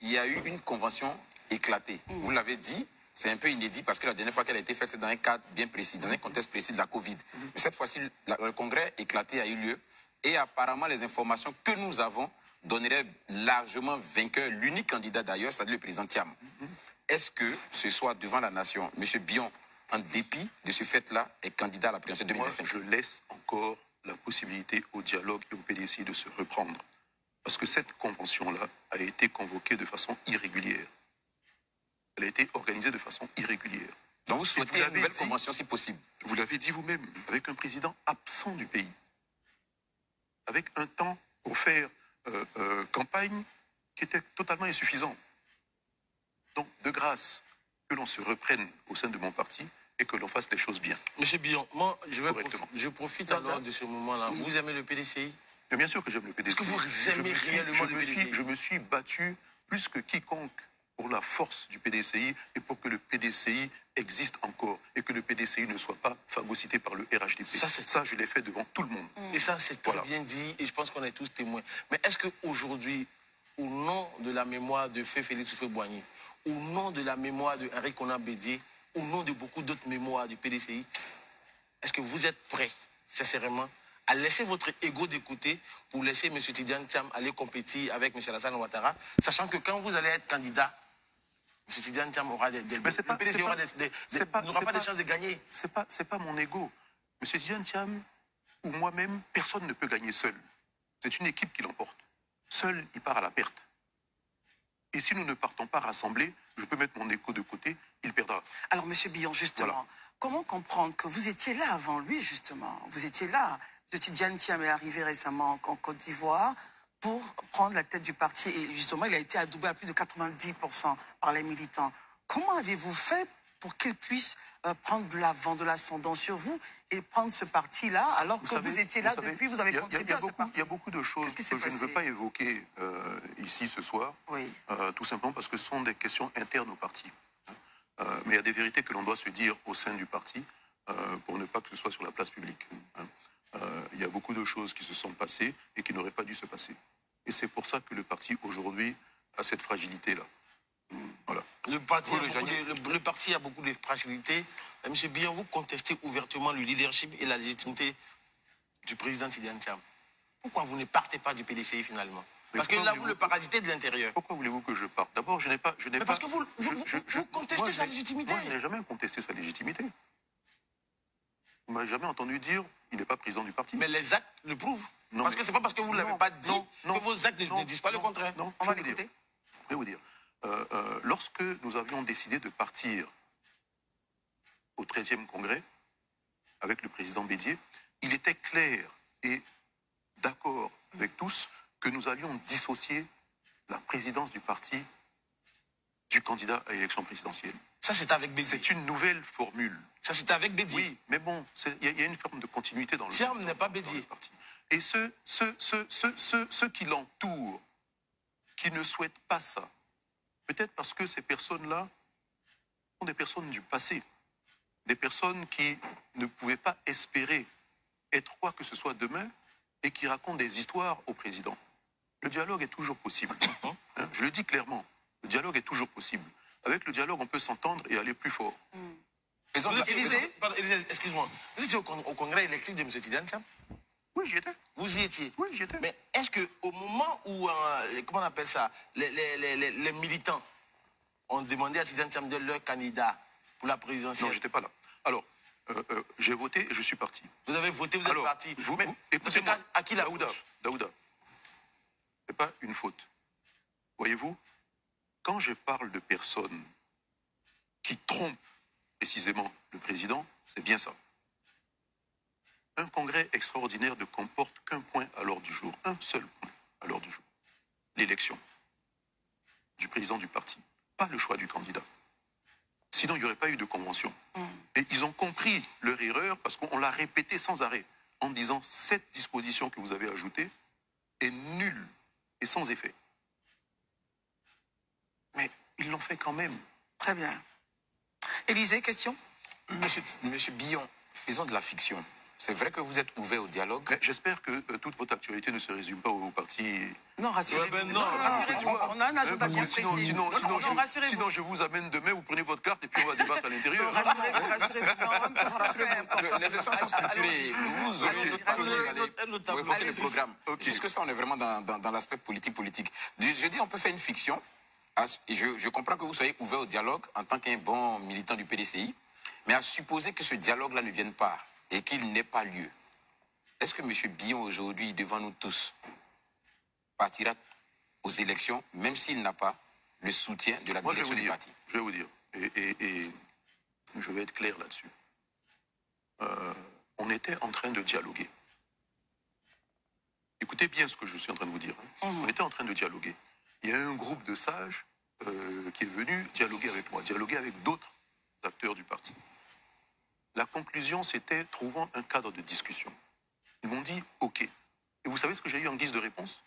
il y a eu une convention éclatée. Vous l'avez dit, c'est un peu inédit parce que la dernière fois qu'elle a été faite, c'est dans un cadre bien précis, dans un contexte précis de la Covid. Mais cette fois-ci, le congrès éclaté a eu lieu et apparemment les informations que nous avons donneraient largement vainqueur l'unique candidat d'ailleurs, c'est-à-dire le président Thiam. Est-ce que ce soir devant la nation, M. Bion, en dépit de ce fait-là, est candidat à la présidentielle 2025? Moi, je laisse encore la possibilité au dialogue et au PDCI de se reprendre. Parce que cette convention-là a été convoquée de façon irrégulière. Elle a été organisée de façon irrégulière. Donc vous souhaitez une nouvelle convention si possible? Vous l'avez dit vous-même, avec un président absent du pays. Avec un temps pour faire campagne qui était totalement insuffisant. Donc, de grâce, que l'on se reprenne au sein de mon parti et que l'on fasse les choses bien. Monsieur Bion, moi, je profite alors de ce moment-là. Vous aimez le PDCI? Mais bien sûr que j'aime le PDCI. Est-ce que vous aimez réellement le PDCI? Je me suis battu plus que quiconque pour la force du PDCI et pour que le PDCI existe encore et que le PDCI ne soit pas phagocyté par le RHDP. Ça, je l'ai fait devant tout le monde. Et ça, c'est très bien dit et je pense qu'on est tous témoins. Mais est-ce qu'aujourd'hui, au nom de la mémoire de Feu Félix Houphouët-Boigny, au nom de la mémoire de Henri Konan Bédié, au nom de beaucoup d'autres mémoires du PDCI, est-ce que vous êtes prêts, sincèrement, à laisser votre ego de côté pour laisser M. Tidiane Thiam aller compétir avec M. Alassane Ouattara, sachant que quand vous allez être candidat, M. Tidiane Thiam aura des n'aura pas de chance de gagner. C'est pas mon ego. M. Tidiane Thiam ou moi-même, personne ne peut gagner seul. C'est une équipe qui l'emporte. Seul, il part à la perte. Et si nous ne partons pas rassemblés, je peux mettre mon ego de côté, il perdra. Alors, M. Bion, justement, comment comprendre que vous étiez là avant lui, justement? Vous étiez là. M. Tidiane Thiam est arrivé récemment en Côte d'Ivoire pour prendre la tête du parti. Et justement, il a été adoubé à plus de 90% par les militants. Comment avez-vous fait pour qu'il puisse prendre de l'avant, de l'ascendant sur vous et prendre ce parti-là, alors que vous étiez là depuis, vous avez contribué à ce parti? Il y a beaucoup de choses que je ne veux pas évoquer ici ce soir, tout simplement parce que ce sont des questions internes au parti. Mais il y a des vérités que l'on doit se dire au sein du parti pour ne pas que ce soit sur la place publique. Il y a beaucoup de choses qui se sont passées et qui n'auraient pas dû se passer. Et c'est pour ça que le parti, aujourd'hui, a cette fragilité-là. Voilà. Le parti a beaucoup de fragilité. Monsieur Bion, vous contestez ouvertement le leadership et la légitimité du président Tidiane Thiam. Pourquoi vous ne partez pas du PDCI finalement? Parce que là, vous le parasitez de l'intérieur. Pourquoi voulez-vous que je parte? D'abord, je n'ai pas... Parce que vous contestez sa légitimité. Moi, je n'ai jamais contesté sa légitimité. Vous ne m'avez jamais entendu dire qu'il n'est pas président du parti. Mais les actes le prouvent. Non, parce que ce n'est pas parce que vous ne l'avez pas dit que vos actes ne disent pas le contraire. Non, on va l'écouter. Je vais vous dire. Lorsque nous avions décidé de partir au 13e congrès avec le président Bédié, il était clair et d'accord avec tous que nous allions dissocier la présidence du parti du candidat à l'élection présidentielle. Ça, c'est avec Bédié. C'est une nouvelle formule. Ça, c'est avec Bédié. Oui, mais bon, il y a une forme de continuité dans le Thiam n'est pas Bédié. Parti. Et ceux qui l'entourent, qui ne souhaitent pas ça, peut-être parce que ces personnes-là sont des personnes du passé, des personnes qui ne pouvaient pas espérer être quoi que ce soit demain et qui racontent des histoires au président. Le dialogue est toujours possible. Je le dis clairement, le dialogue est toujours possible. Avec le dialogue, on peut s'entendre et aller plus fort. Excuse-moi, vous étiez au congrès électif de M. Tidiane Thiam? Oui, j'y étais. Vous y étiez? Oui, j'y étais. Mais est-ce qu'au moment où, comment on appelle ça, les militants ont demandé à Tidiane Thiam de leur candidat pour la présidentielle? Non, j'étais pas là. Alors, j'ai voté et je suis parti. Vous avez voté, vous êtes parti. Écoutez-moi, à qui la faute? Daouda, c'est pas une faute. Voyez-vous, quand je parle de personnes qui trompent précisément le président, c'est bien ça. Un congrès extraordinaire ne comporte qu'un point à l'ordre du jour, un seul point à l'ordre du jour. L'élection du président du parti, pas le choix du candidat. Sinon, il n'y aurait pas eu de convention. Et ils ont compris leur erreur parce qu'on l'a répété sans arrêt en disant cette disposition que vous avez ajoutée est nulle et sans effet. Mais ils l'ont fait quand même. Très bien. Élisée, question? Monsieur Bion, faisons de la fiction. c'est vrai que vous êtes ouvert au dialogue. Mais j'espère que toute votre actualité ne se résume pas au parti. Non, rassurez-vous. Ouais, ben non, rassurez-vous. On a un agenda Parce bien que sinon, précis. sinon, Non, sinon, non, rassurez-vous. sinon, je vous amène demain, vous prenez votre carte et puis on va débattre à l'intérieur. Rassurez-vous, rassurez-vous. Non, Les échanges sont structurés. Vous aurez Allez-y, le temps de rassurez-vous. vous évoquer le Allez-y. programme. Jusque ça, on est vraiment dans l'aspect politique. Je dis, on peut faire une fiction. Je comprends que vous soyez ouvert au dialogue en tant qu'un bon militant du PDCI, mais à supposer que ce dialogue-là ne vienne pas et qu'il n'ait pas lieu, est-ce que M. Billon, aujourd'hui, devant nous tous, partira aux élections, même s'il n'a pas le soutien de la Moi, direction du parti? je vais vous dire, et je vais être clair là-dessus. On était en train de dialoguer. Écoutez bien ce que je suis en train de vous dire. On était en train de dialoguer. Il y a un groupe de sages qui est venu dialoguer avec moi, dialoguer avec d'autres acteurs du parti. La conclusion, c'était trouvant un cadre de discussion. Ils m'ont dit OK. Et vous savez ce que j'ai eu en guise de réponse?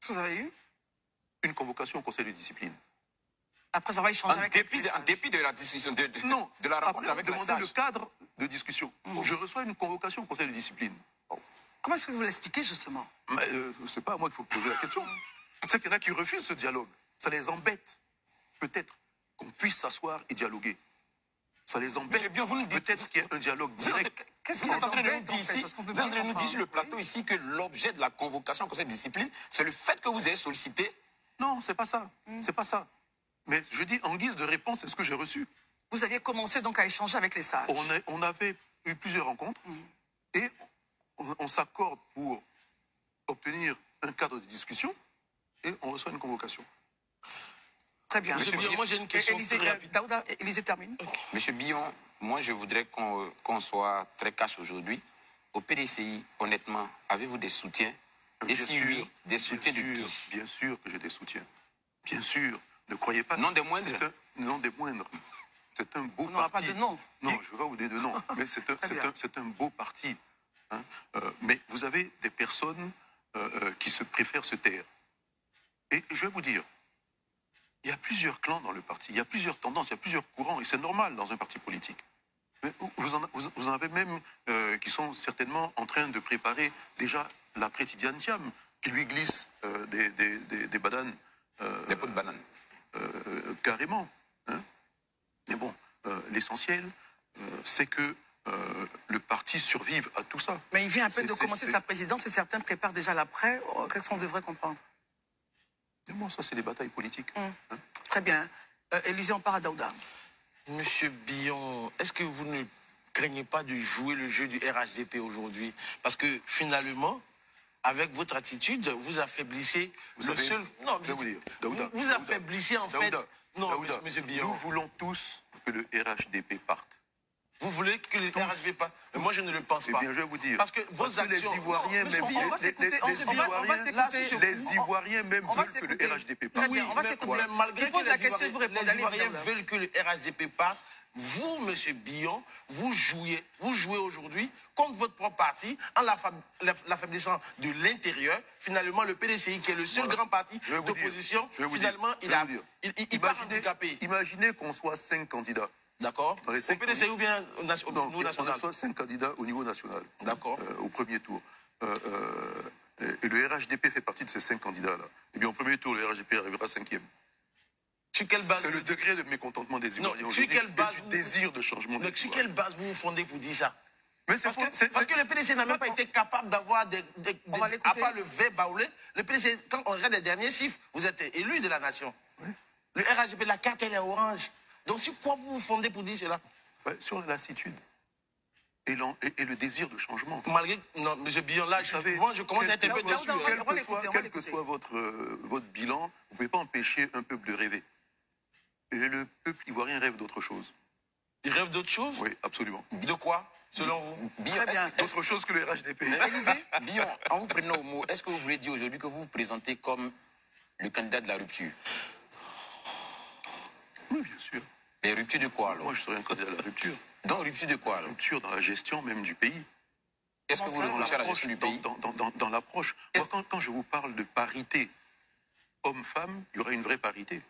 Qu'est-ce que vous avez eu? Une convocation au conseil de discipline. Après avoir échangé avec En dépit de la discussion, Non, de la rencontre après avec le demander sage. le cadre de discussion. Je reçois une convocation au conseil de discipline. Bon. Comment est-ce que vous l'expliquez, justement? Mais c'est pas à moi qu'il faut poser la question. C'est qu'il y en a qui refusent ce dialogue. Ça les embête. Peut-être qu'on puisse s'asseoir et dialoguer. Ça les embête. Monsieur Billon, vous nous dites- Peut-être qu'il y a un dialogue direct. Qu'est-ce Vous êtes en train de nous dire ici, Parce qu'on peut vous êtes en bien train de nous dire sur le comprendre. plateau ici que l'objet de la convocation au conseil de discipline, c'est le fait que vous ayez sollicité. Non, c'est pas ça. C'est pas ça. Mais je dis en guise de réponse, c'est ce que j'ai reçu. Vous aviez commencé donc à échanger avec les sages. On avait eu plusieurs rencontres et on s'accorde pour obtenir un cadre de discussion et on reçoit une convocation. Très bien. Monsieur Billon, moi j'ai une question Élisée, très rapide. Daouda, Élisée termine. Monsieur Billon, moi je voudrais qu'on soit très cash aujourd'hui. Au PDCI, honnêtement, avez-vous des soutiens? Et Bien si sûr, oui, des soutiens de qui? Bien sûr que j'ai des soutiens. Bien sûr. Ne croyez pas. Non des moindres. Non des moindres. C'est un beau On n'aura parti. pas de nom. Non, je ne veux pas vous dire de nom. Mais c'est un beau parti. Hein. Mais vous avez des personnes qui se préfèrent se taire. Et je vais vous dire, il y a plusieurs clans dans le parti, il y a plusieurs tendances, il y a plusieurs courants, et c'est normal dans un parti politique. Mais vous en avez même qui sont certainement en train de préparer déjà l'après-Tidiane-Thiam, qui lui glisse des bananes. Des pots de banane. Carrément. Hein. Mais bon, l'essentiel, c'est que le parti survive à tout ça. Mais il vient à peine de C'est- commencer c'est- sa présidence et certains préparent déjà l'après. Qu'est-ce qu'on devrait comprendre? Mais bon, ça, c'est des batailles politiques. Très bien. Élisée, on part à Daouda. Monsieur Billon, est-ce que vous ne craignez pas de jouer le jeu du RHDP aujourd'hui? Parce que finalement, avec votre attitude, vous affaiblissez Vous le savez, seul... Non, je vais vous dire, Daouda, vous Daouda, affaiblissez en fait... Daouda, Non, Daouda, monsieur Billon, nous voulons tous que le RHDP parte. vous voulez que le RHDP parte? Mais moi, je ne le pense Eh pas. bien, je vais vous dire. Parce que vos Parce que actions... les Ivoiriens, Non, même, monsieur, on va s'écouter, on va s'écouter. Là, c'est sur- les Ivoiriens même on va veulent que s'écouter. le RHDP Très parte. bien, on va mais s'écouter. voilà, malgré Je pose que la les question, vous répondez. les Allez-y, Ivoiriens Daouda. veulent que le RHDP parte, vous, monsieur Billon, vous jouez aujourd'hui contre votre propre parti en l'affaiblissant de l'intérieur. Finalement, le PDCI, qui est le seul Voilà. grand parti Je vais vous dire. d'opposition, Je vais vous finalement, dire. Je vais vous dire. il part handicapé. Imaginez qu'on soit 5 candidats. D'accord? Dans les Au cinq PDCI ou bien au Non, niveau on national? a soit 5 candidats au niveau national. D'accord. Au premier tour. Et le RHDP fait partie de ces 5 candidats-là. Eh bien, au premier tour, le RHDP arrivera 5e. Sur quelle base? C'est le degré de mécontentement des Ivoiriens sur aujourd'hui quelle base et du vous- désir de changement des Donc, sur Ivoiriens. quelle base vous vous fondez pour dire ça? Mais c'est Parce que le PDC n'a même pas été capable d'avoir On va à l'écouter. part le V Baoulé, le PDC, quand on regarde les derniers chiffres, vous êtes élu de la nation. Le RHDP, la carte, elle est orange. Donc, sur quoi vous vous fondez pour dire cela? Ouais, sur la lassitude et le désir de changement. Malgré. Non, M. Billon, là, Vous savez, moi, je commence à être un peu Daouda, déçu. Daouda, hein. on va l'écouter, on va Quel que l'écouter. soit votre bilan, vous ne pouvez pas empêcher un peuple de rêver. Et le peuple ivoirien rêve d'autre chose. Il rêve d'autre chose? Oui, absolument. De quoi, selon vous? Billon, Très bien. D'autre chose que le RHDP. Élisée, Billon, en vous prenant au mot, est-ce que vous voulez dire aujourd'hui que vous vous présentez comme le candidat de la rupture? Oui, bien sûr. Mais rupture de quoi alors? Moi, je serais un candidat à la rupture. Donc rupture de quoi alors? Rupture dans la gestion même du pays. Qu'est-ce que vous reprochez à la gestion du pays? Dans l'approche. Moi, quand je vous parle de parité homme-femme, il y aura une vraie parité.